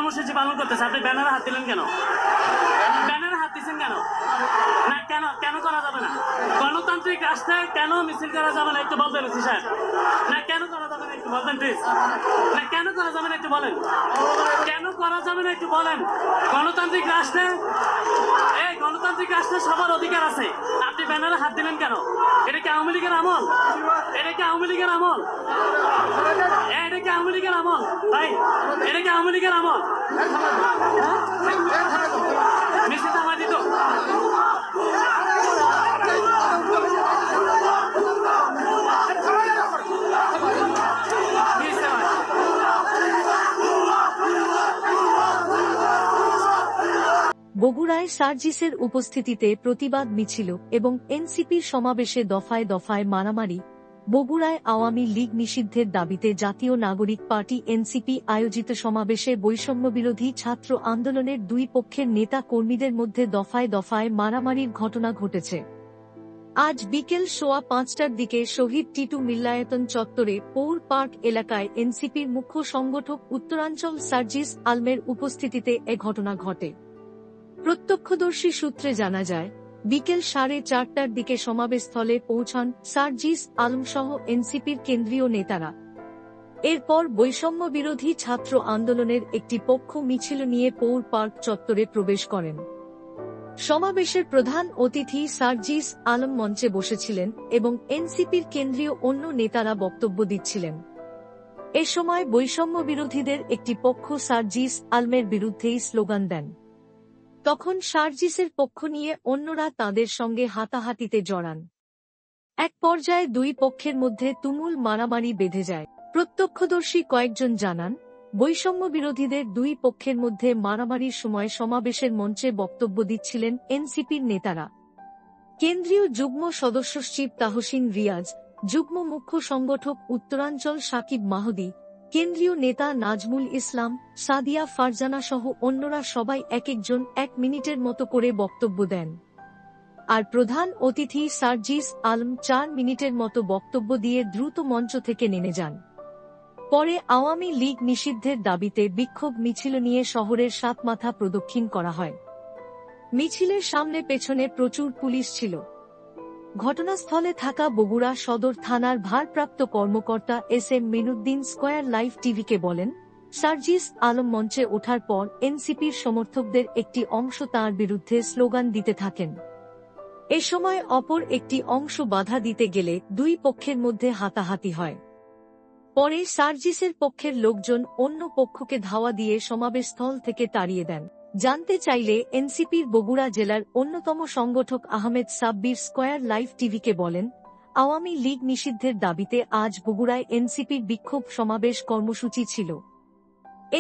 কর্মসূচি পালন করতেছে, আপনি ব্যানারে হাত দিলেন কেন? ব্যানারে হাত দিচ্ছেন কেন? না কেন কেন করা যাবে না? গণতান্ত্রিক রাস্তায় কেন মিছিল করা যাবে না একটু বলবেন ওসি সাহেব? না কেন করা যাবে না একটু বলবেন প্লিজ? না কেন করা যাবে না একটু বলেন? কেন করা যাবে না একটু বলেন? গণতান্ত্রিক রাষ্ট্রে গণতান্ত্রিক রাষ্ট্রে সবার অধিকার আছে, আপনি ব্যানারে হাত দিলেন কেন? এটা কি আওয়ামী লীগের আমল? এটা কি আওয়ামী লীগের আমল? এটা কি আওয়ামী লীগের আমল ভাই? এটা কি আওয়ামী লীগের আমল? মিছিল থামা দিত। বগুড়ায় সার্জিসের উপস্থিতিতে প্রতিবাদ মিছিল এবং এনসিপির সমাবেশে দফায় দফায় মারামারি। বগুড়ায় আওয়ামী লীগ নিষিদ্ধের দাবিতে জাতীয় নাগরিক পার্টি এনসিপি আয়োজিত সমাবেশে বৈষম্যবিরোধী ছাত্র আন্দোলনের দুই পক্ষের নেতা কর্মীদের মধ্যে দফায় দফায় মারামারির ঘটনা ঘটেছে। আজ বিকেল 5:15টার দিকে শহীদ টিটু মিল্লায়তন চত্বরে পৌর পার্ক এলাকায় এনসিপির মুখ্য সংগঠক উত্তরাঞ্চল সার্জিস আলমের উপস্থিতিতে এ ঘটনা ঘটে। প্রত্যক্ষদর্শী সূত্রে জানা যায়, বিকেল 4:30টার দিকে সমাবেশস্থলে পৌঁছান সার্জিস আলম সহ এনসিপির কেন্দ্রীয় নেতারা। এরপর বৈষম্য বিরোধী ছাত্র আন্দোলনের একটি পক্ষ মিছিল নিয়ে পৌর পার্ক চত্বরে প্রবেশ করেন। সমাবেশের প্রধান অতিথি সার্জিস আলম মঞ্চে বসেছিলেন এবং এনসিপির কেন্দ্রীয় অন্য নেতারা বক্তব্য দিচ্ছিলেন। এ সময় বৈষম্য বিরোধীদের একটি পক্ষ সার্জিস আলমের বিরুদ্ধেই স্লোগান দেন। তখন সার্জিসের পক্ষ নিয়ে অন্যরা তাদের সঙ্গে হাতাহাতিতে জড়ান। এক পর্যায়ে দুই পক্ষের মধ্যে তুমুল মারামারি বেঁধে যায়। প্রত্যক্ষদর্শী কয়েকজন জানান, বৈষম্য বিরোধীদের দুই পক্ষের মধ্যে মারামারির সময় সমাবেশের মঞ্চে বক্তব্য দিচ্ছিলেন এনসিপির নেতারা। কেন্দ্রীয় যুগ্ম সদস্য সচিব তাহসিন রিয়াজ, যুগ্ম মুখ্য সংগঠক উত্তরাঞ্চল সাকিব মাহদি, কেন্দ্রীয় নেতা নাজমুল ইসলাম, সাদিয়া ফারজানা সহ অন্যরা সবাই এক একজন 1 মিনিটের মতো করে বক্তব্য দেন। আর প্রধান অতিথি সার্জিস আলম 4 মিনিটের মতো বক্তব্য দিয়ে দ্রুত মঞ্চ থেকে নেমে যান। পরে আওয়ামী লীগ নিষিদ্ধের দাবিতে বিক্ষোভ মিছিল নিয়ে শহরের সাতমাথা প্রদক্ষিণ করা হয়। মিছিলের সামনে পেছনে প্রচুর পুলিশ ছিল। ঘটনাস্থলে থাকা বগুড়া সদর থানার ভারপ্রাপ্ত কর্মকর্তা এস.এম. মিনুদ্দিন স্কয়ার লাইভ টিভিকে বলেন, সার্জিস আলম মঞ্চে ওঠার পর এনসিপির সমর্থকদের একটি অংশ তাঁর বিরুদ্ধে স্লোগান দিতে থাকেন। এ সময় অপর একটি অংশ বাধা দিতে গেলে দুই পক্ষের মধ্যে হাতাহাতি হয়। পরে সার্জিসের পক্ষের লোকজন অন্য পক্ষকে ধাওয়া দিয়ে সমাবেশস্থল থেকে তাড়িয়ে দেন। জানতে চাইলে এনসিপির বগুড়া জেলার অন্যতম সংগঠক আহমেদ সাব্বির স্কয়ার লাইভ টিভিকে বলেন, আওয়ামী লীগ নিষিদ্ধের দাবিতে আজ বগুড়ায় এনসিপির বিক্ষোভ সমাবেশ কর্মসূচি ছিল।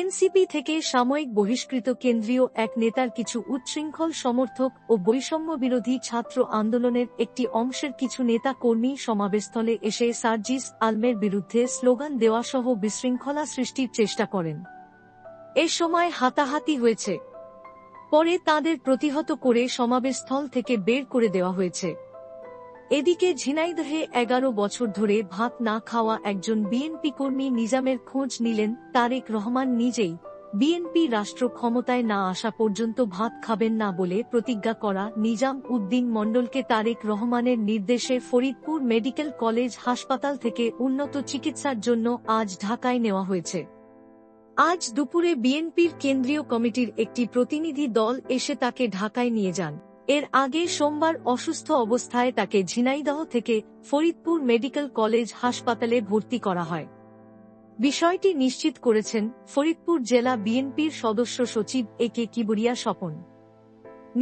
এনসিপি থেকে সাময়িক বহিষ্কৃত কেন্দ্রীয় এক নেতার কিছু উচ্ছৃঙ্খল সমর্থক ও বৈষম্য বিরোধী ছাত্র আন্দোলনের একটি অংশের কিছু নেতা কর্মী সমাবেশস্থলে এসে সার্জিস আলমের বিরুদ্ধে স্লোগান দেওয়াসহ বিশৃঙ্খলা সৃষ্টির চেষ্টা করেন। এ সময় হাতাহাতি হয়েছে। পরে তাঁদের প্রতিহত করে সমাবেশস্থল থেকে বের করে দেওয়া হয়েছে। এদিকে ঝিনাইদহে 11 বছর ধরে ভাত না খাওয়া একজন বিএনপি কর্মী নিজামের খোঁজ নিলেন তারেক রহমান নিজেই। বিএনপি রাষ্ট্র ক্ষমতায় না আসা পর্যন্ত ভাত খাবেন না বলে প্রতিজ্ঞা করা নিজাম উদ্দিন মণ্ডলকে তারেক রহমানের নির্দেশে ফরিদপুর মেডিকেল কলেজ হাসপাতাল থেকে উন্নত চিকিৎসার জন্য আজ ঢাকায় নেওয়া হয়েছে। আজ দুপুরে বিএনপির কেন্দ্রীয় কমিটির একটি প্রতিনিধি দল এসে তাকে ঢাকায় নিয়ে যান। এর আগে সোমবার অসুস্থ অবস্থায় তাকে ঝিনাইদহ থেকে ফরিদপুর মেডিকেল কলেজ হাসপাতালে ভর্তি করা হয়। বিষয়টি নিশ্চিত করেছেন ফরিদপুর জেলা বিএনপির সদস্য সচিব এ.কে. কিবরিয়া স্বপন।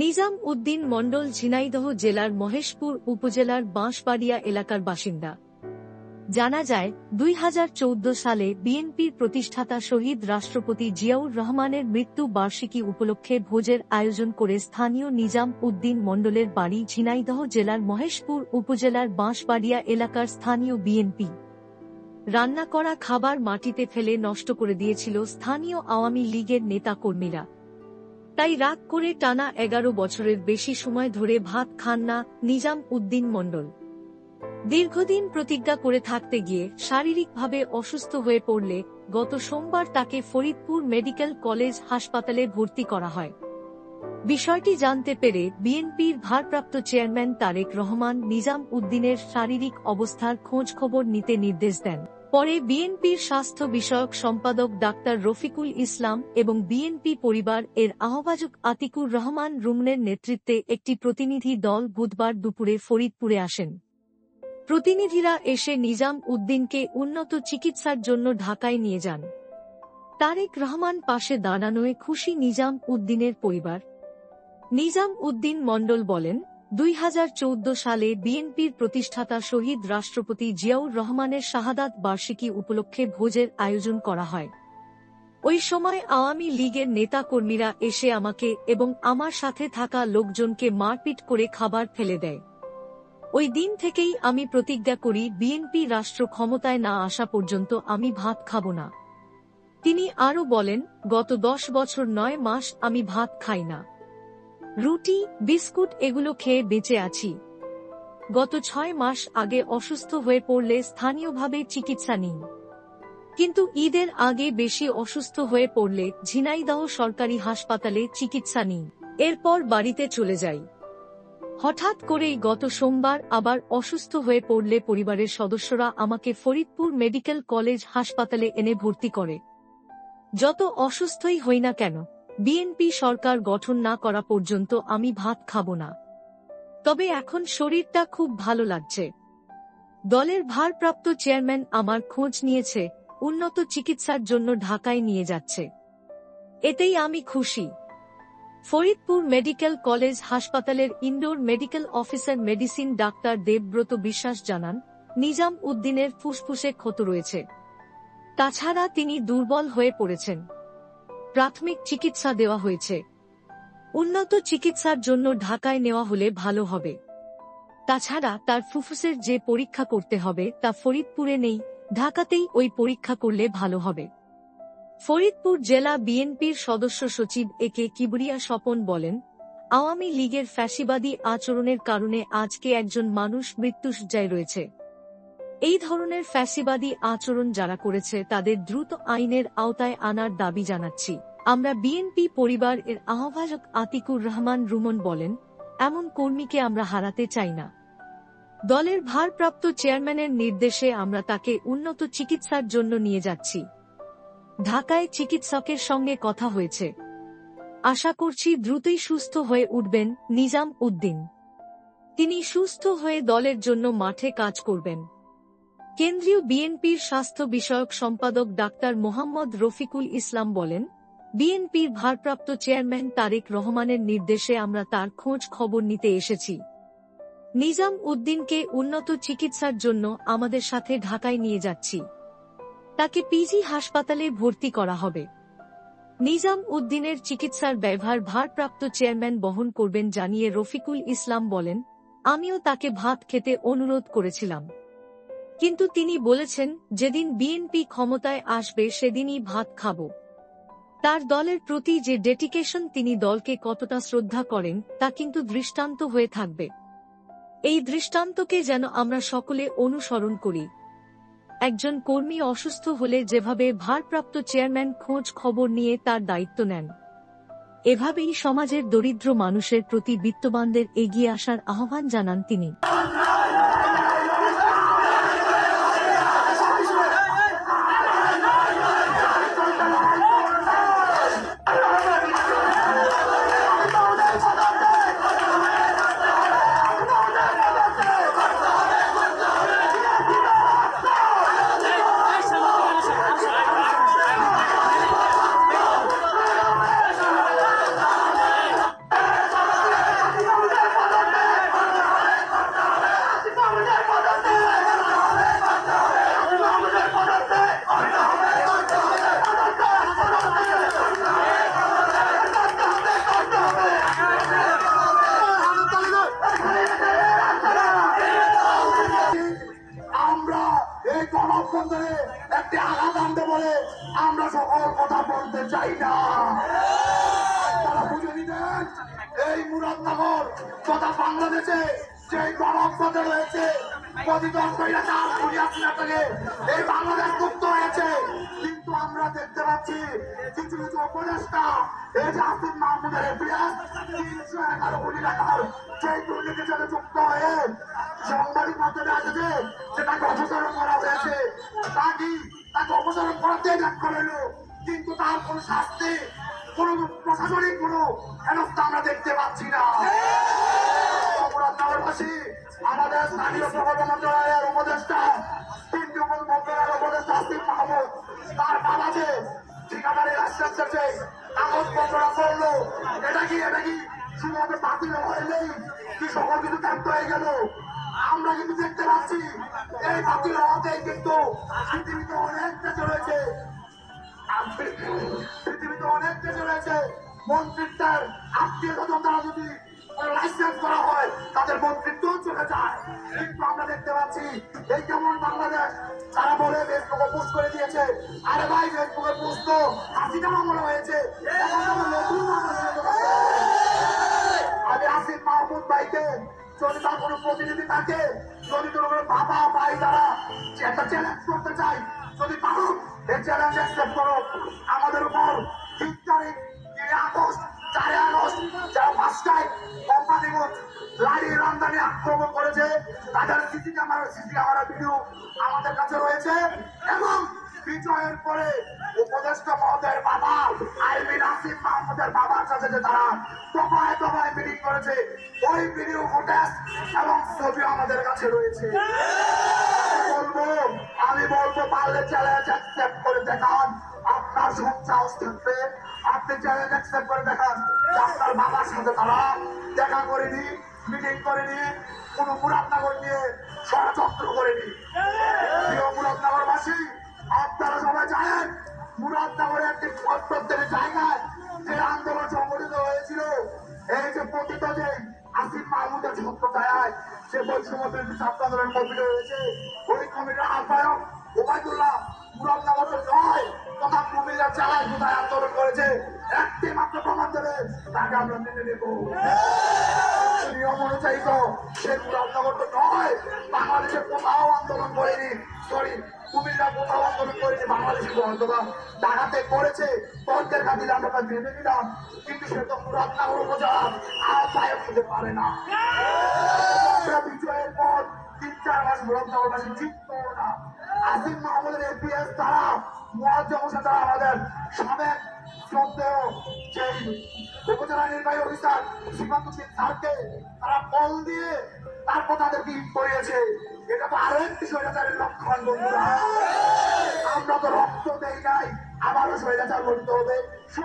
নিজাম উদ্দিন মণ্ডল ঝিনাইদহ জেলার মহেশপুর উপজেলার বাঁশবাড়িয়া এলাকার বাসিন্দা। জানা যায়, 2014 সালে বিএনপির প্রতিষ্ঠাতা শহীদ রাষ্ট্রপতি জিয়াউর রহমানের মৃত্যু বার্ষিকী উপলক্ষে ভোজের আয়োজন করে স্থানীয় নিজাম উদ্দিন মণ্ডলের বাড়ি ঝিনাইদহ জেলার মহেশপুর উপজেলার বাঁশবাড়িয়া এলাকার স্থানীয় বিএনপি রান্না করা খাবার মাটিতে ফেলে নষ্ট করে দিয়েছিল স্থানীয় আওয়ামী লীগের নেতা কর্মীরা। তাই রাগ করে টানা 11 বছরের বেশি সময় ধরে ভাত খান না নিজাম উদ্দিন মণ্ডল। দীর্ঘদিন প্রতিজ্ঞা করে থাকতে গিয়ে শারীরিকভাবে অসুস্থ হয়ে পড়লে গত সোমবার তাকে ফরিদপুর মেডিকেল কলেজ হাসপাতালে ভর্তি করা হয়। বিষয়টি জানতে পেরে বিএনপির ভারপ্রাপ্ত চেয়ারম্যান তারেক রহমান নিজাম উদ্দিনের শারীরিক অবস্থার খোঁজখবর নিতে নির্দেশ দেন। পরে বিএনপির স্বাস্থ্য বিষয়ক সম্পাদক ডাক্তার রফিকুল ইসলাম এবং বিএনপি পরিবার এর আহ্বায়ক আতিকুর রহমান রুমনের নেতৃত্বে একটি প্রতিনিধি দল বুধবার দুপুরে ফরিদপুরে আসেন। প্রতিনিধিরা এসে নিজাম উদ্দিনকে উন্নত চিকিৎসার জন্য ঢাকায় নিয়ে যান। তারেক রহমান পাশে দাঁড়ানোয় খুশি নিজাম উদ্দিনের পরিবার। নিজাম উদ্দিন মণ্ডল বলেন, 2014 সালে বিএনপির প্রতিষ্ঠাতা শহীদ রাষ্ট্রপতি জিয়াউর রহমানের শাহাদাত বার্ষিকী উপলক্ষে ভোজের আয়োজন করা হয়। ওই সময় আওয়ামী লীগের নেতাকর্মীরা এসে আমাকে এবং আমার সাথে থাকা লোকজনকে মারপিট করে খাবার ফেলে দেয়। ওই দিন থেকেই আমি প্রতিজ্ঞা করি বিএনপি রাষ্ট্র ক্ষমতায় না আসা পর্যন্ত আমি ভাত খাব না। তিনি আরও বলেন, গত 10 বছর 9 মাস আমি ভাত খাই না, রুটি বিস্কুট এগুলো খেয়ে বেঁচে আছি। গত 6 মাস আগে অসুস্থ হয়ে পড়লে স্থানীয়ভাবে চিকিৎসা নিই, কিন্তু ঈদের আগে বেশি অসুস্থ হয়ে পড়লে ঝিনাইদহ সরকারি হাসপাতালে চিকিৎসা নিই, এরপর বাড়িতে চলে যাই। হঠাৎ করেই গত সোমবার আবার অসুস্থ হয়ে পড়লে পরিবারের সদস্যরা আমাকে ফরিদপুর মেডিকেল কলেজ হাসপাতালে এনে ভর্তি করে। যত অসুস্থই হই না কেন, বিএনপি সরকার গঠন না করা পর্যন্ত আমি ভাত খাব না। তবে এখন শরীরটা খুব ভালো লাগছে। দলের ভারপ্রাপ্ত চেয়ারম্যান আমার খোঁজ নিয়েছে, উন্নত চিকিৎসার জন্য ঢাকায় নিয়ে যাচ্ছে, এতেই আমি খুশি। ফরিদপুর মেডিকেল কলেজ হাসপাতালের indoor medical officer medicine doctor Debabrata বিশ্বাস জানান, নিজাম উদ্দিনের ফুসফুসে ক্ষত রয়েছে। তাছাড়া তিনি দুর্বল হয়ে পড়েছেন। প্রাথমিক চিকিৎসা দেওয়া হয়েছে। উন্নত চিকিৎসার জন্য ঢাকায় নেওয়া হলে ভালো হবে। তাছাড়া তার ফুসফুসের যে পরীক্ষা করতে হবে তা ফরিদপুরে নেই, ঢাকাতেই ওই পরীক্ষা করলে ভালো হবে। ফরিদপুর জেলা বিএনপির সদস্য সচিব একে কিবরিয়া স্বপন বলেন, আওয়ামী লীগের ফ্যাসিবাদী আচরণের কারণে আজকে একজন মানুষ মৃত্যুশয্যায় রয়েছে। এই ধরনের ফ্যাসিবাদী আচরণ যারা করেছে তাদের দ্রুত আইনের আওতায় আনার দাবি জানাচ্ছি। আমরা বিএনপি পরিবার এর আহ্বায়ক আতিকুর রহমান রুমন বলেন, এমন কর্মীকে আমরা হারাতে চাই না। দলের ভারপ্রাপ্ত চেয়ারম্যানের নির্দেশে আমরা তাকে উন্নত চিকিৎসার জন্য নিয়ে যাচ্ছি। ঢাকায় চিকিৎসকের সঙ্গে কথা হয়েছে। আশা করছি দ্রুতই সুস্থ হয়ে উঠবেন নিজাম উদ্দিন। তিনি সুস্থ হয়ে দলের জন্য মাঠে কাজ করবেন। কেন্দ্রীয় বিএনপির স্বাস্থ্য বিষয়ক সম্পাদক ডাক্তার মোহাম্মদ রফিকুল ইসলাম বলেন, বিএনপির ভারপ্রাপ্ত চেয়ারম্যান তারেক রহমানের নির্দেশে আমরা তার খোঁজ খবর নিতে এসেছি। নিজাম উদ্দিনকে উন্নত চিকিৎসার জন্য আমাদের সাথে ঢাকায় নিয়ে যাচ্ছি। তাকে পিজি হাসপাতালে ভর্তি করা হবে। নিজাম উদ্দিনের চিকিৎসার ব্যয়ভার ভারপ্রাপ্ত চেয়ারম্যান বহন করবেন জানিয়ে রফিকুল ইসলাম বলেন, আমিও তাকে ভাত খেতে অনুরোধ করেছিলাম, কিন্তু তিনি বলেছেন যেদিন বিএনপি ক্ষমতায় আসবে সেদিনই ভাত খাব। তার দলের প্রতি যে ডেডিকেশন, তিনি দলকে কতটা শ্রদ্ধা করেন তা কিন্তু দৃষ্টান্ত হয়ে থাকবে। এই দৃষ্টান্তকে যেন আমরা সকলে অনুসরণ করি। একজন কর্মী অসুস্থ হলে যেভাবে ভারপ্রাপ্ত চেয়ারম্যান খোঁজ খবর নিয়ে তার দায়িত্ব নেন, এভাবেই সমাজের দরিদ্র মানুষের প্রতি বিত্তবানদের এগিয়ে আসার আহ্বান জানান তিনি। একটি আঘাত আনতে বলে আমরা সকল কথা বলতে চাই না। তারা বুঝে নিতেন এই মুরাদনগর তথা বাংলাদেশে যে গণতন্ত্র রয়েছে প্রতিদল স্বৈরাচার দুনিয়া থেকে এই বাংলাদেশ মুক্ত হয়েছে। কিন্তু আমরা দেখতে পাচ্ছি কিছু কিছু উপদেষ্টা এই যে আসিফ মাহমুদের ইতিহাস 311 কোটি টাকার সেই দুর্নীতির সাথে যুক্ত হয়ে সাংবাদিক মাধ্যমে আসছে সেটাকে অপসারণ করা হয়েছে। তাকে অপসারণ করাতেই দেখা হলো, কিন্তু তার কোন শাস্তি কোন প্রশাসনিক কোন ব্যবস্থা আমরা দেখতে পাচ্ছি না। নগরবাসী আমাদের স্থানীয় প্রকল্প মন্ত্রণালয়ের উপদেষ্টা তিনটি মন্ত্রণালয়ের উপদেষ্টা আসিফ মাহমুদ তার বাবাকে ঠিকাদারের আশ্বাস দিয়েছে, কাগজপত্র করলো। এটা কি শুধুমাত্র বাতিল হয়নি, কি সকল কিছু ত্যাগ হয়ে গেল? আমরা কিন্তু দেখতে পাচ্ছি এই বাতিল হওয়াতেই কিন্তু পৃথিবীতে অনেক দেশ রয়েছে, পৃথিবীতে অনেক দেশ রয়েছে মন্ত্রিত্বের আত্মীয় স্বজন তারা যদি লাইসেন্স করা হয় তাদের মন্ত্রিত্ব চলে যায়। কিন্তু আমরা দেখতে পাচ্ছি এই কেমন বাংলাদেশ তারা বলে ফেসবুকে পোস্ট করে দিয়েছে, আরে ভাই ফেসবুকে পোস্ট তো হাসিনা মামলা হয়েছে, আমি আসিফ মাহমুদ ভাইকে যদি তার কোনো প্রতিনিধি থাকে, যদি কোনো বাবা ভাই তারা একটা চ্যালেঞ্জ করতে চাই, যদি পারুক এই চ্যালেঞ্জ অ্যাকসেপ্ট করো। আমাদের উপর 3 তারিখ 3 আগস্ট 4 আগস্ট যারা 5টায় কোম্পানিগঞ্জ লারি রামদানি আক্রমণ করেছে তাদের সিসি ক্যামেরা ভিডিও আমাদের কাছে রয়েছে, এবং বিজয়ের পরে উপদেষ্টা মহোদয়ের বাবা আইমিন আসিফ মাহমুদের বাবার সাথে যে তারা দফায় দফায় মিটিং করেছে ওই ভিডিও ফুটেজ এবং ছবি আমাদের কাছে রয়েছে। আমি বলবো পারলে চ্যালেঞ্জ অ্যাকসেপ্ট করে দেখান, আপনার সাহস থাকবে, আপনি চ্যালেঞ্জ অ্যাকসেপ্ট করে দেখান। আপনার বাবার সাথে তারা দেখা করেনি, মিটিং করেনি, কোন মুরাদনগর নিয়ে ষড়যন্ত্র করেনি। প্রিয় মুরাদনগরবাসী, আপনারা সবাই জানেন মুরাদনগরের একটি প্রত্যেক জায়গায় যে আন্দোলন সংগঠিত হয়েছিল, এই যে পতিত যে আসিফ মাহমুদের ছত্রছায়ায় সে বৈষম্য বিরোধী ছাত্র আন্দোলন কমিটি হয়েছে, ওই কমিটির আহ্বায়ক ওবায়দুল্লাহ মুরাদনগর নয় তথা কুমিল্লার জেলায় কোথায় আন্দোলন করেছে একটি মাত্র প্রমাণ দেবে, তাকে আমরা মেনে নেব। নিয়ম অনুযায়ী তো সে মুরাদনগর তো নয়, বাংলাদেশের কোথাও আন্দোলন করেনি, কুমিল্লা কোথাও আন্দোলন করেনি, বাংলাদেশের অন্তত ঢাকাতে করেছে, তর্কের খাতিরে আমরা তা মেনে নিলাম, কিন্তু সে তো মুরাদনগর উপজেলার আহ্বায়ক হতে পারে না। বিজয়ের পর 3-4 মাস মুরাদনগরবাসী জিতত না। আসিফ মাহমুদের এপিএস তারা মুয়াজ্জম হোসেন তারা আমাদের সাবেক শ্রদ্ধেয় সেই উপজেলা নির্বাহী অফিসার সীমান্তুদ্দিন স্যারকে তারা কল দিয়ে তারপর তাদেরকে ইট করিয়েছে। এটা তো আরো একটি স্বৈরাচারের লক্ষণ বন্ধুরা। আমরা তো রক্ত দেই নাই, আবারও স্বৈরাচার গঠিত হবে, সে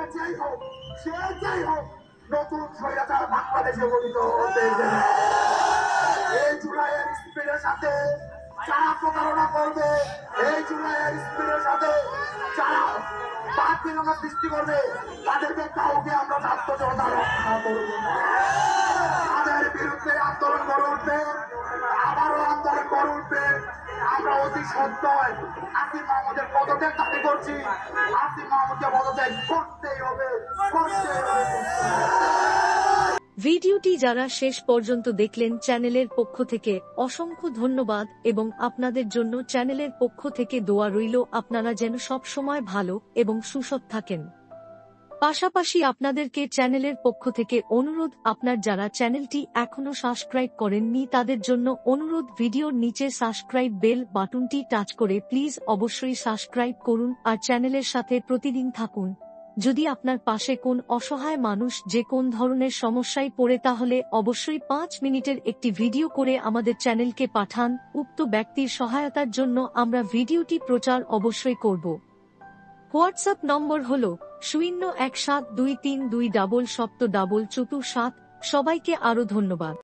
যাই হোক নতুন স্বৈরাচার বাংলাদেশে গঠিত হতে দেবে। এই জুলাইয়ের স্পিডের সাথে যারা প্রতারণা করবে, এই জুলাইয়ের স্পিডের সাথে যারা বাকবিরঙ্গা সৃষ্টি করবে, তাদেরকে কাউকে আমরা ছাত্র জনতা রক্ষা করবো না। তাদের বিরুদ্ধে আন্দোলন গড়ে উঠবে, আবারও আন্দোলন গড়ে উঠবে। আমরা অতি সত্য আসিফ মাহমুদের পদত্যাগ দাবি করছি, আসিফ মাহমুদকে পদত্যাগ করতেই হবে। ভিডিওটি যারা শেষ পর্যন্ত দেখলেন চ্যানেলের পক্ষ থেকে অসংখ্য ধন্যবাদ, এবং আপনাদের জন্য চ্যানেলের পক্ষ থেকে দোয়া রইল আপনারা যেন সব সময় ভালো এবং সুস্থ থাকেন। পাশাপাশি আপনাদেরকে চ্যানেলের পক্ষ থেকে অনুরোধ, আপনার যারা চ্যানেলটি এখনো সাবস্ক্রাইব করেননি তাদের জন্য অনুরোধ, ভিডিওর নিচে সাবস্ক্রাইব বেল বাটনটি টাচ করে প্লিজ অবশ্যই সাবস্ক্রাইব করুন আর চ্যানেলের সাথে প্রতিদিন থাকুন। যদি আপনার পাশে কোন অসহায় মানুষ যে কোন ধরনের সমস্যায় পড়ে তাহলে অবশ্যই 5 মিনিটের একটি ভিডিও করে আমাদের চ্যানেলকে পাঠান, উক্ত ব্যক্তির সহায়তার জন্য আমরা ভিডিওটি প্রচার অবশ্যই করব। হোয়াটসঅ্যাপ নম্বর হল 0172327747। সবাইকে আরো ধন্যবাদ।